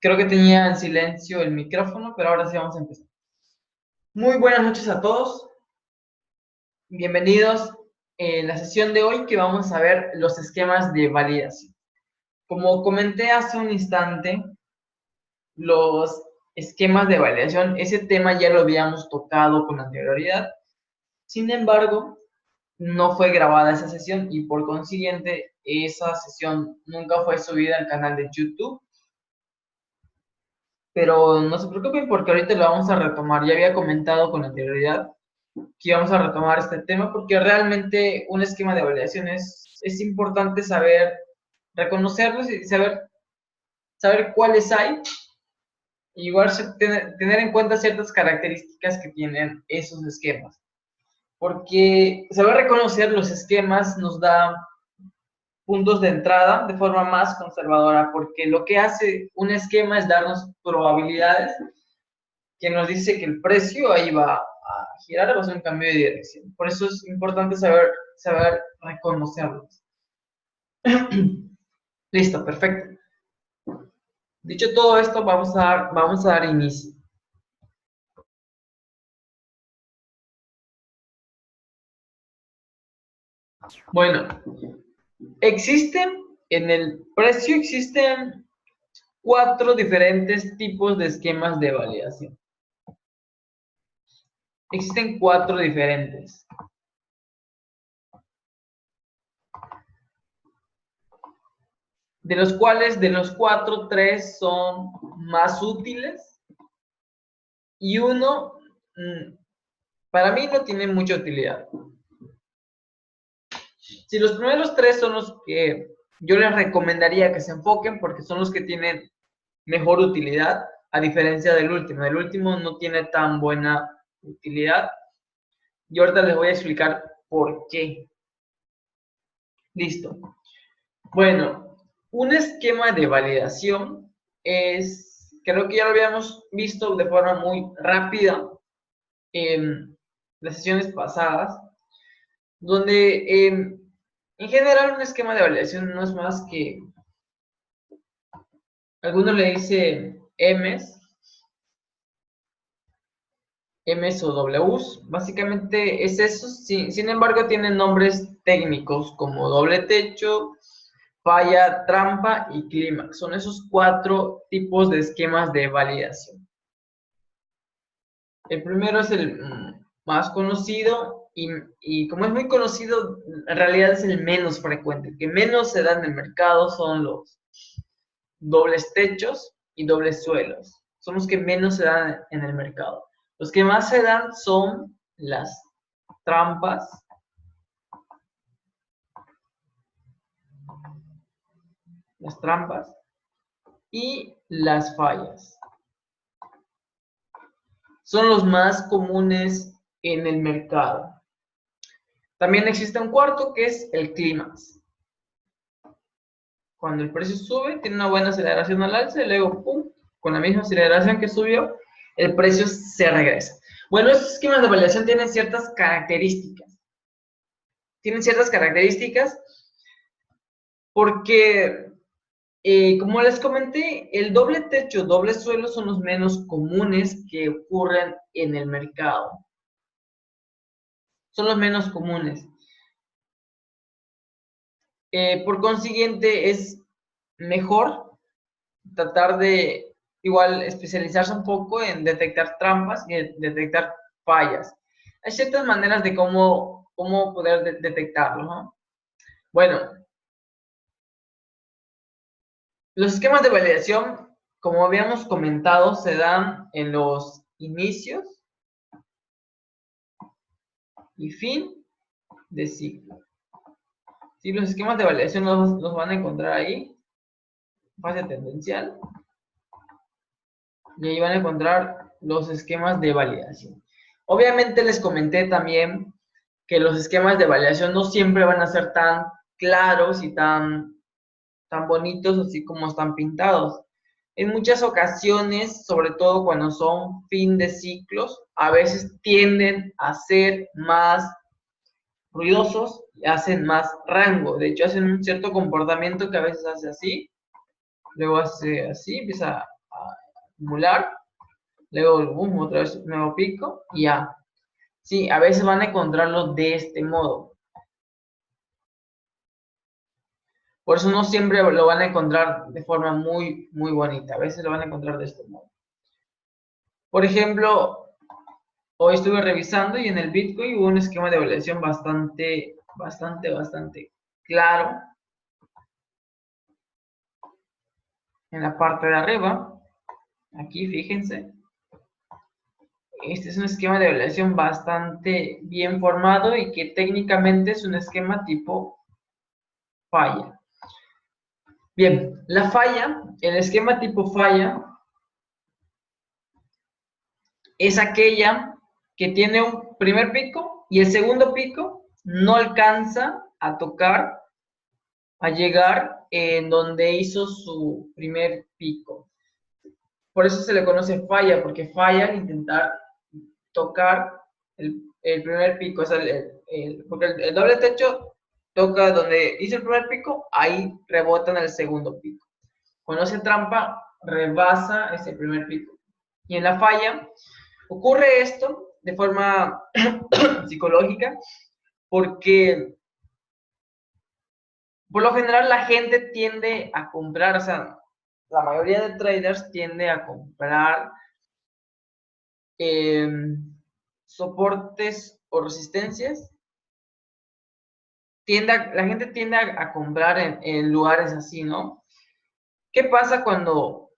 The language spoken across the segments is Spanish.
Creo que tenía en silencio el micrófono, pero ahora sí vamos a empezar. Muy buenas noches a todos. Bienvenidos en la sesión de hoy que vamos a ver los esquemas de validación. Como comenté hace un instante, los esquemas de validación, ese tema ya lo habíamos tocado con anterioridad. Sin embargo, no fue grabada esa sesión y por consiguiente esa sesión nunca fue subida al canal de YouTube. Pero no se preocupen porque ahorita lo vamos a retomar. Ya había comentado con anterioridad que íbamos a retomar este tema porque realmente un esquema de validación es importante saber reconocerlos y saber cuáles hay. Igual tener en cuenta ciertas características que tienen esos esquemas. Porque saber reconocer los esquemas nos da puntos de entrada de forma más conservadora, porque lo que hace un esquema es darnos probabilidades que nos dice que el precio ahí va a girar, va a hacer un cambio de dirección. Por eso es importante saber reconocerlos. Listo, perfecto. Dicho todo esto, vamos a dar inicio. Bueno, en el precio existen 4 diferentes tipos de esquemas de validación. Existen 4 diferentes. De los cuales, de los 4, 3 son más útiles y uno, para mí, no tiene mucha utilidad. Si los primeros 3 son los que yo les recomendaría que se enfoquen porque son los que tienen mejor utilidad, a diferencia del último. El último no tiene tan buena utilidad. Y ahorita les voy a explicar por qué. Listo. Bueno, un esquema de validación creo que ya lo habíamos visto de forma muy rápida en las sesiones pasadas, donde en general un esquema de validación no es más que, algunos le dicen M's o W's, básicamente es eso, sin embargo tienen nombres técnicos como doble techo, falla, trampa y clímax. Son esos 4 tipos de esquemas de validación. El primero es el más conocido y como es muy conocido, en realidad es el menos frecuente. El que menos se da en el mercado son los dobles techos y dobles suelos. Son los que menos se dan en el mercado. Los que más se dan son las trampas, y las fallas. Son los más comunes en el mercado. También existe un cuarto que es el clímax. Cuando el precio sube, tiene una buena aceleración al alza y luego, ¡pum!, con la misma aceleración que subió, el precio se regresa. Bueno, estos esquemas de validación tienen ciertas características. Porque, como les comenté, el doble techo, doble suelo son los menos comunes que ocurren en el mercado. Son los menos comunes. Por consiguiente, es mejor tratar de igual especializarse un poco en detectar trampas y detectar fallas. Hay ciertas maneras de cómo poder detectarlo, ¿no? Bueno, los esquemas de validación, como habíamos comentado, se dan en los inicios y fin de ciclo. Sí, los esquemas de validación los van a encontrar ahí, fase tendencial, y ahí van a encontrar los esquemas de validación. Obviamente les comenté también que los esquemas de validación no siempre van a ser tan claros y tan bonitos así como están pintados. En muchas ocasiones, sobre todo cuando son fin de ciclos, a veces tienden a ser más ruidosos y hacen más rango. De hecho, hacen un cierto comportamiento que a veces hace así, luego hace así, empieza a acumular, luego boom, otra vez nuevo pico y ya. Sí, a veces van a encontrarlo de este modo. Por eso no siempre lo van a encontrar de forma muy, muy bonita. A veces lo van a encontrar de este modo. Por ejemplo, hoy estuve revisando y en el Bitcoin hubo un esquema de evaluación bastante claro. En la parte de arriba, aquí fíjense, este es un esquema de evaluación bastante bien formado y que técnicamente es un esquema tipo falla. Bien, la falla, el esquema tipo falla, es aquella que tiene un primer pico y el segundo pico no alcanza a tocar, a llegar en donde hizo su primer pico. Por eso se le conoce falla, porque falla al intentar tocar el primer pico, o sea, porque el doble techo toca donde hizo el primer pico, ahí rebota en el segundo pico. Cuando hace trampa, rebasa ese primer pico. Y en la falla, ocurre esto de forma psicológica, porque por lo general la gente tiende a comprar, o sea, la mayoría de traders tiende a comprar eh, soportes o resistencias. La gente tiende a comprar en lugares así, ¿no? ¿Qué pasa cuando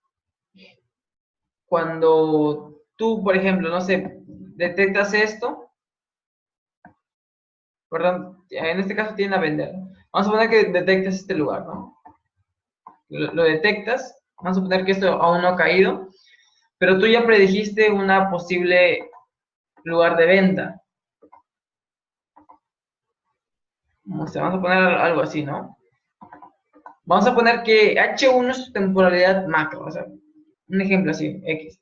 tú, por ejemplo, no sé, detectas esto? Perdón, en este caso tienden a vender. Vamos a suponer que detectas este lugar, ¿no? Lo detectas, vamos a suponer que esto aún no ha caído, pero tú ya predijiste una posible lugar de venta. Vamos a poner algo así, ¿no? Vamos a poner que H1 es su temporalidad macro, o sea, un ejemplo así, X.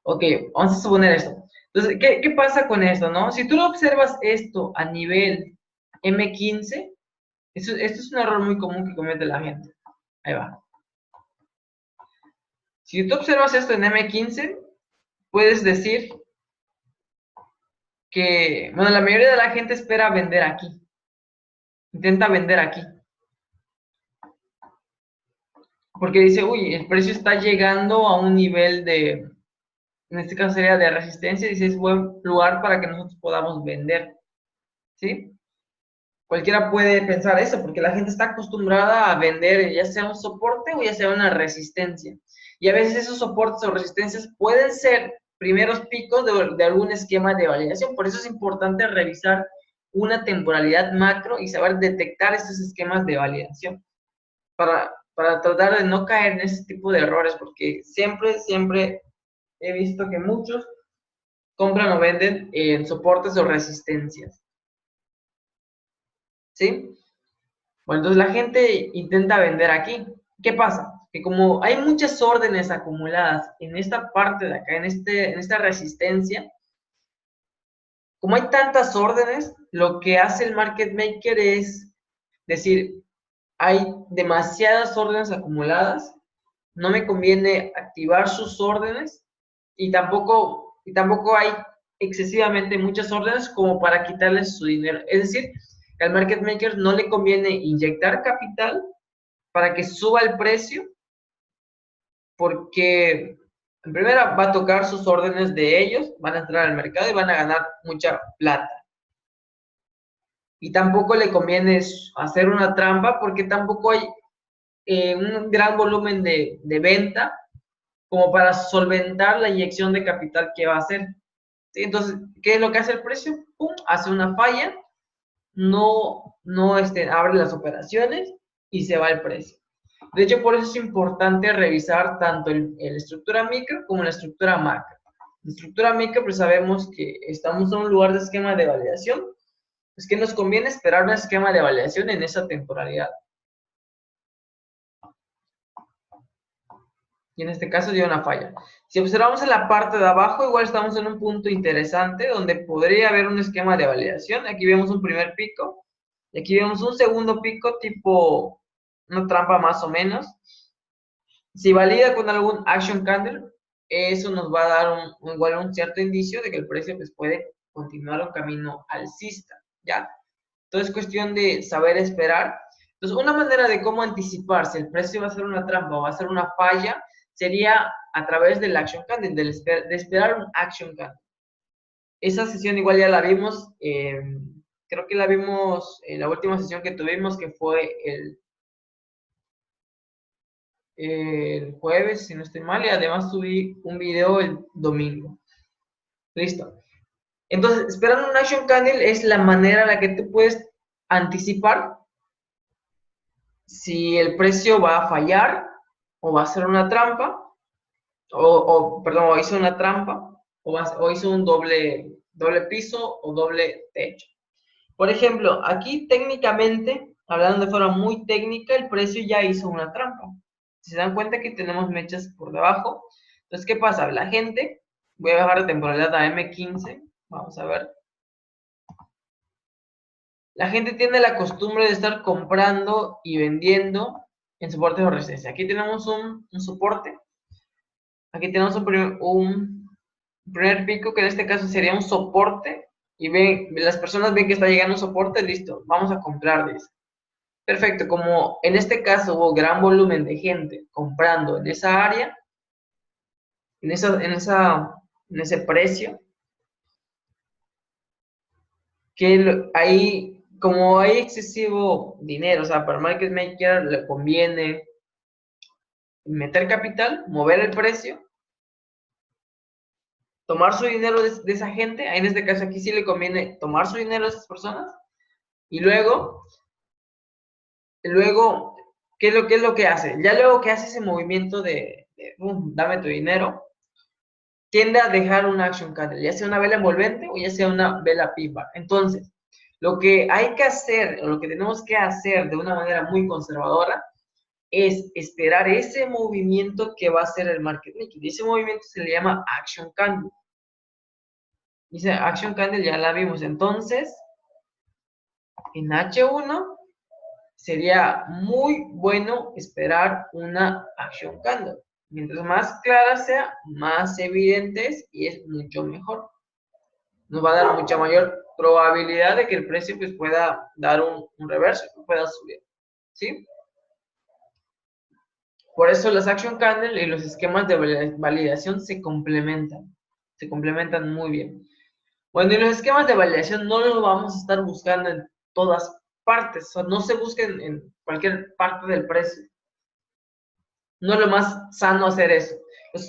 Ok, vamos a suponer esto. Entonces, ¿qué pasa con esto, no? Si tú lo observas esto a nivel M15, esto es un error muy común que comete la gente. Ahí va. Si tú observas esto en M15, puedes decir que, bueno, la mayoría de la gente espera vender aquí. Intenta vender aquí. Porque dice, uy, el precio está llegando a un nivel de, en este caso sería de resistencia, dice, es buen lugar para que nosotros podamos vender. ¿Sí? Cualquiera puede pensar eso, porque la gente está acostumbrada a vender ya sea un soporte o ya sea una resistencia. Y a veces esos soportes o resistencias pueden ser primeros picos de algún esquema de validación. Por eso es importante revisar una temporalidad macro y saber detectar esos esquemas de validación para tratar de no caer en ese tipo de errores, porque siempre he visto que muchos compran o venden en soportes o resistencias. ¿Sí? Bueno, entonces la gente intenta vender aquí. ¿Qué pasa? Que como hay muchas órdenes acumuladas en esta parte de acá, en esta resistencia, como hay tantas órdenes, lo que hace el market maker es decir, hay demasiadas órdenes acumuladas, no me conviene activar sus órdenes y tampoco hay excesivamente muchas órdenes como para quitarles su dinero. Es decir, al market maker no le conviene inyectar capital para que suba el precio, porque en primera va a tocar sus órdenes de ellos, van a entrar al mercado y van a ganar mucha plata. Y tampoco le conviene hacer una trampa porque tampoco hay un gran volumen de venta como para solventar la inyección de capital que va a hacer. ¿Sí? Entonces, ¿qué es lo que hace el precio? ¡Pum! Hace una falla, no abre las operaciones y se va el precio. De hecho, por eso es importante revisar tanto la estructura micro como la estructura macro. La estructura micro, pues sabemos que estamos en un lugar de esquema de validación, pues que nos conviene esperar un esquema de validación en esa temporalidad. Y en este caso dio una falla. Si observamos en la parte de abajo, igual estamos en un punto interesante donde podría haber un esquema de validación. Aquí vemos un primer pico y aquí vemos un segundo pico tipo una trampa más o menos. Si valida con algún action candle, eso nos va a dar igual un cierto indicio de que el precio pues, puede continuar un camino alcista, ¿ya? Entonces es cuestión de saber esperar. Entonces, una manera de cómo anticipar si el precio va a ser una trampa o va a ser una falla sería a través del action candle, de esperar un action candle. Esa sesión igual ya la vimos, creo que la vimos en la última sesión que tuvimos, que fue el jueves, si no estoy mal, y además subí un video el domingo. Listo. Entonces, esperando un action candle es la manera en la que tú puedes anticipar si el precio va a fallar o va a ser una trampa, perdón, o hizo una trampa o hizo un doble piso o doble techo. Por ejemplo, aquí técnicamente, hablando de forma muy técnica, el precio ya hizo una trampa. Si se dan cuenta que tenemos mechas por debajo, entonces, ¿qué pasa? La gente, voy a bajar de temporalidad a M15, vamos a ver. La gente tiene la costumbre de estar comprando y vendiendo en soportes o resistencia. Aquí tenemos un soporte. Aquí tenemos un primer pico, que en este caso sería un soporte. Y las personas ven que está llegando un soporte, listo, vamos a comprar, dice. Perfecto, como en este caso hubo gran volumen de gente comprando en esa área, en ese precio, que ahí, como hay excesivo dinero, o sea, para el market maker le conviene meter capital, mover el precio, tomar su dinero de esa gente, en este caso aquí sí le conviene tomar su dinero de esas personas, y luego, ¿qué es lo que hace? Ya luego que hace ese movimiento de dame tu dinero, tiende a dejar una action candle, ya sea una vela envolvente o ya sea una vela pipa. Entonces, lo que hay que hacer, o lo que tenemos que hacer de una manera muy conservadora, es esperar ese movimiento que va a hacer el market maker. Y ese movimiento se le llama action candle. Dice action candle, ya la vimos. Entonces, en H1 sería muy bueno esperar una action candle. Mientras más clara sea, más evidente es y es mucho mejor. Nos va a dar mucha mayor probabilidad de que el precio pues, pueda dar un reverso, pueda subir. ¿Sí? Por eso las action candle y los esquemas de validación se complementan muy bien. Bueno, y los esquemas de validación no los vamos a estar buscando en todas partes, o sea, no se busquen en cualquier parte del precio. No es lo más sano hacer eso.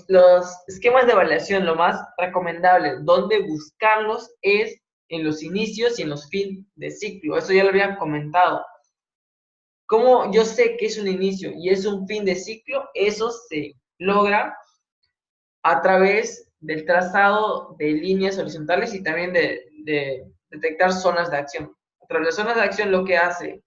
Los esquemas de validación, lo más recomendable, donde buscarlos es en los inicios y en los fin de ciclo. Eso ya lo había comentado. ¿Cómo yo sé que es un inicio y es un fin de ciclo? Eso se logra a través del trazado de líneas horizontales y también de detectar zonas de acción. A través de zonas de acción lo que hace,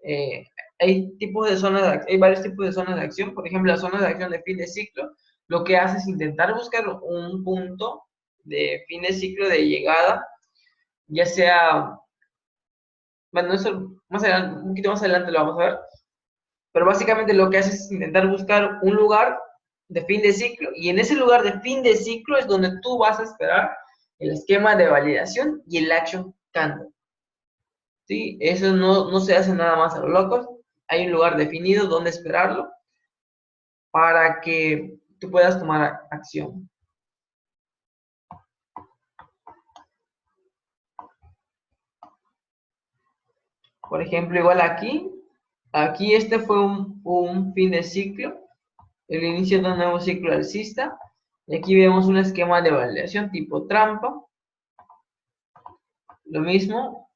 hay varios tipos de zonas de acción. Por ejemplo, las zonas de acción de fin de ciclo, lo que hace es intentar buscar un punto de fin de ciclo de llegada, ya sea, bueno, eso más adelante, un poquito más adelante lo vamos a ver, pero básicamente lo que hace es intentar buscar un lugar de fin de ciclo, y en ese lugar de fin de ciclo es donde tú vas a esperar el esquema de validación y el action candle. ¿Sí? Eso no se hace nada más a lo locos, hay un lugar definido donde esperarlo para que tú puedas tomar acción. Por ejemplo, igual aquí este fue un fin de ciclo, el inicio de un nuevo ciclo alcista, y aquí vemos un esquema de validación tipo trampa. Lo mismo,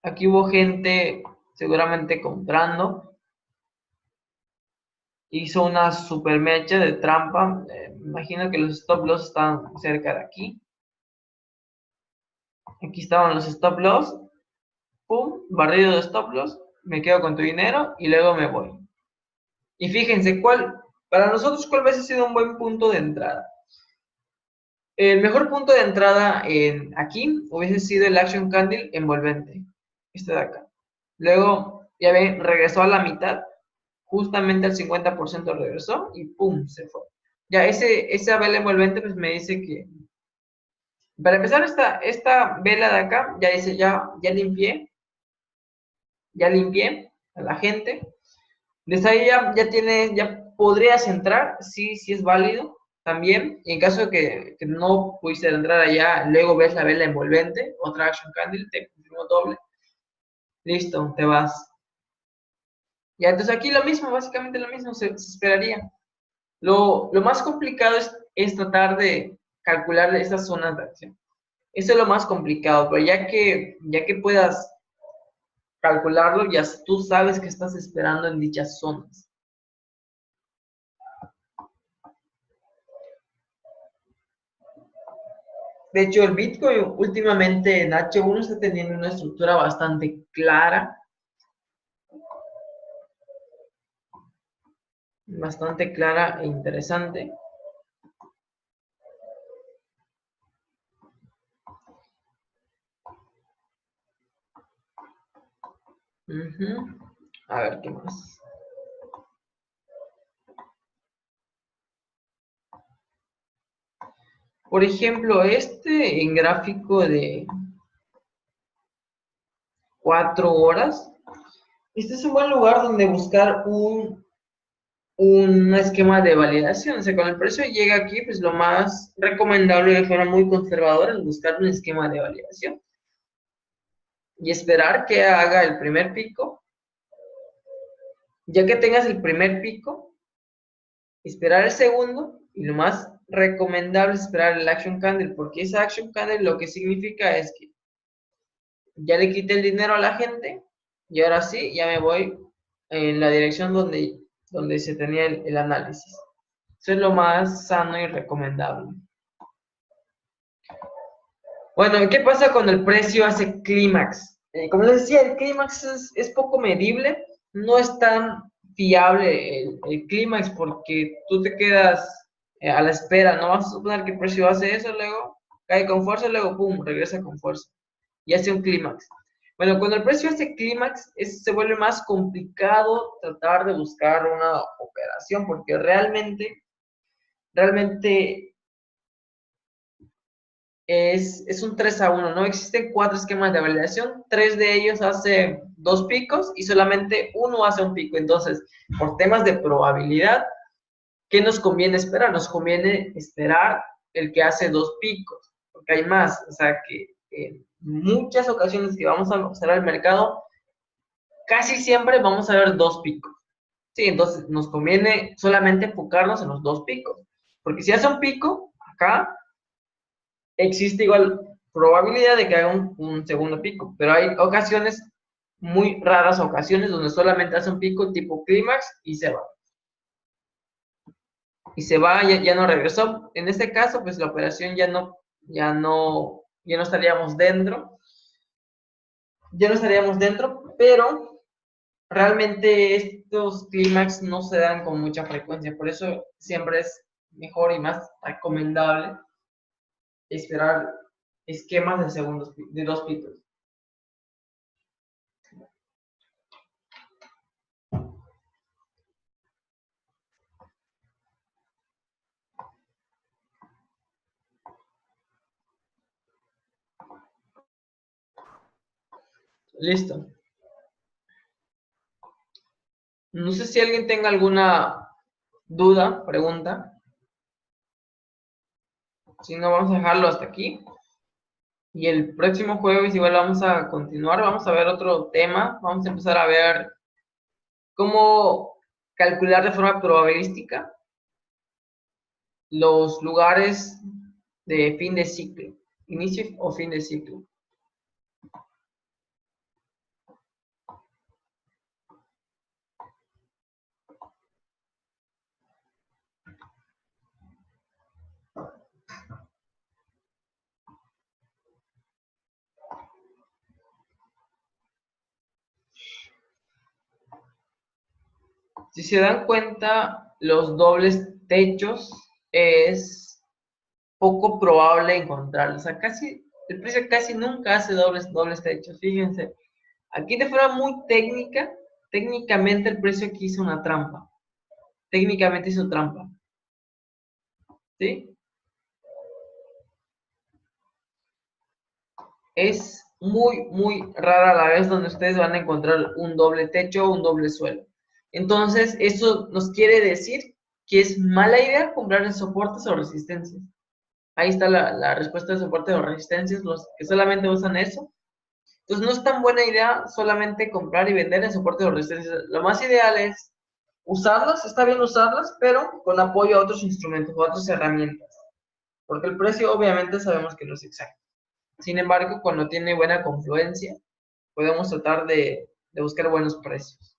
aquí hubo gente seguramente comprando, hizo una super mecha de trampa, me imagino que los stop loss están cerca de aquí. Aquí estaban los stop loss, pum, barrido de stop loss, me quedo con tu dinero y luego me voy. Y fíjense, para nosotros, ¿cuál hubiese sido un buen punto de entrada? El mejor punto de entrada aquí hubiese sido el action candle envolvente, este de acá. Luego, ya ven, regresó a la mitad, justamente al 50% regresó y pum, se fue. Ya esa vela envolvente pues me dice que, para empezar esta vela de acá, ya dice, ya limpié a la gente. Desde ahí ya podrías entrar, sí, sí es válido también. Y en caso de que no pudiste entrar allá, luego ves la vela envolvente, otra action candle, te confirmo doble. Listo, te vas. Ya, entonces aquí lo mismo, básicamente lo mismo se esperaría. Lo más complicado es tratar de calcular estas zonas de acción. Eso es lo más complicado, pero ya que puedas calcularlo, ya tú sabes que estás esperando en dichas zonas. De hecho, el Bitcoin últimamente en H1 está teniendo una estructura bastante clara e interesante. A ver, ¿qué más? Por ejemplo, en gráfico de 4 horas, este es un buen lugar donde buscar un esquema de validación. O sea, cuando el precio llega aquí, pues lo más recomendable de forma muy conservadora es buscar un esquema de validación y esperar que haga el primer pico. Ya que tengas el primer pico, esperar el segundo y lo más recomendable es esperar el action candle, porque esa action candle lo que significa es que ya le quité el dinero a la gente y ahora sí, ya me voy en la dirección donde se tenía el análisis. Eso es lo más sano y recomendable. Bueno, ¿qué pasa cuando el precio hace clímax? Como les decía, el clímax es poco medible, no es tan fiable el clímax porque tú te quedas a la espera, no vas a suponer que el precio hace eso, luego cae con fuerza, luego pum, regresa con fuerza y hace un clímax. Bueno, cuando el precio hace clímax, se vuelve más complicado tratar de buscar una operación porque realmente es un 3-1, ¿no? Existen 4 esquemas de validación, 3 de ellos hacen 2 picos y solamente uno hace un pico. Entonces, por temas de probabilidad, ¿qué nos conviene esperar? Nos conviene esperar el que hace 2 picos, porque hay más. O sea, que en muchas ocasiones que vamos a observar el mercado, casi siempre vamos a ver 2 picos. Sí, entonces nos conviene solamente enfocarnos en los 2 picos, porque si hace un pico, acá existe igual probabilidad de que haga un segundo pico, pero hay ocasiones, muy raras ocasiones, donde solamente hace un pico tipo clímax y se va. Y se va, ya no regresó. En este caso, pues la operación ya no estaríamos dentro, pero realmente estos clímax no se dan con mucha frecuencia, por eso siempre es mejor y más recomendable esperar esquemas de 2 picos. Listo. No sé si alguien tenga alguna duda, pregunta. Si no, vamos a dejarlo hasta aquí. Y el próximo jueves igual vamos a continuar, vamos a ver otro tema. Vamos a empezar a ver cómo calcular de forma probabilística los lugares de fin de ciclo, inicio o fin de ciclo. Si se dan cuenta, los dobles techos es poco probable encontrarlos. O sea, el precio casi nunca hace dobles techos. Fíjense, aquí de forma muy técnicamente el precio aquí hizo una trampa. Técnicamente hizo trampa. ¿sí? Es muy, muy rara la vez donde ustedes van a encontrar un doble techo o un doble suelo. Entonces, eso nos quiere decir que es mala idea comprar en soportes o resistencias. Ahí está la respuesta de soportes o resistencias, los que solamente usan eso. Entonces, no es tan buena idea solamente comprar y vender en soportes o resistencias. Lo más ideal es usarlas, está bien usarlas, pero con apoyo a otros instrumentos o a otras herramientas. Porque el precio obviamente sabemos que no es exacto. Sin embargo, cuando tiene buena confluencia, podemos tratar de buscar buenos precios.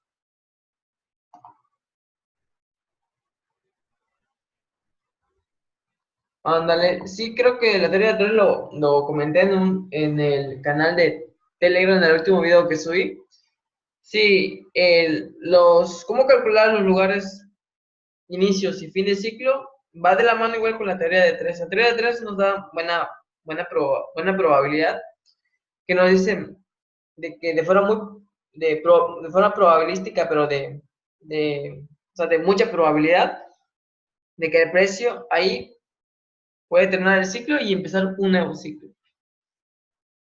Ándale, sí creo que la teoría de tres lo comenté en el canal de Telegram en el último video que subí. Sí, cómo calcular los lugares, inicios y fin de ciclo va de la mano igual con la teoría de tres. La teoría de tres nos da buena probabilidad, que nos dice de que de forma de forma probabilística, pero o sea, de mucha probabilidad, de que el precio ahí puede terminar el ciclo y empezar un nuevo ciclo.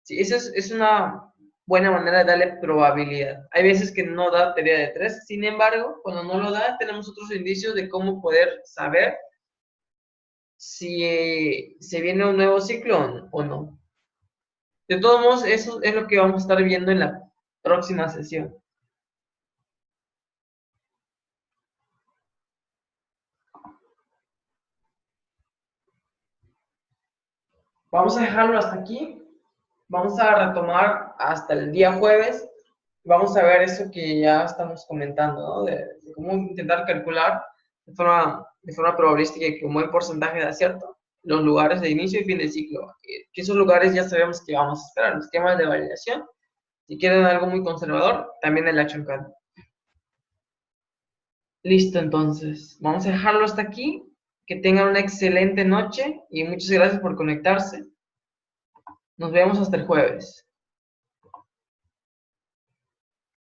Sí, eso es una buena manera de darle probabilidad. Hay veces que no da teoría de tres, sin embargo, cuando no lo da, tenemos otros indicios de cómo poder saber si se viene un nuevo ciclo o no. De todos modos, eso es lo que vamos a estar viendo en la próxima sesión. Vamos a dejarlo hasta aquí. Vamos a retomar hasta el día jueves. Vamos a ver eso que ya estamos comentando, ¿no? De cómo intentar calcular de forma probabilística y con un buen porcentaje de acierto los lugares de inicio y fin de ciclo. Que esos lugares ya sabemos que vamos a esperar. Los esquemas de validación. Si quieren algo muy conservador, también el Action Card. Listo, entonces. Vamos a dejarlo hasta aquí. Que tengan una excelente noche y muchas gracias por conectarse. Nos vemos hasta el jueves.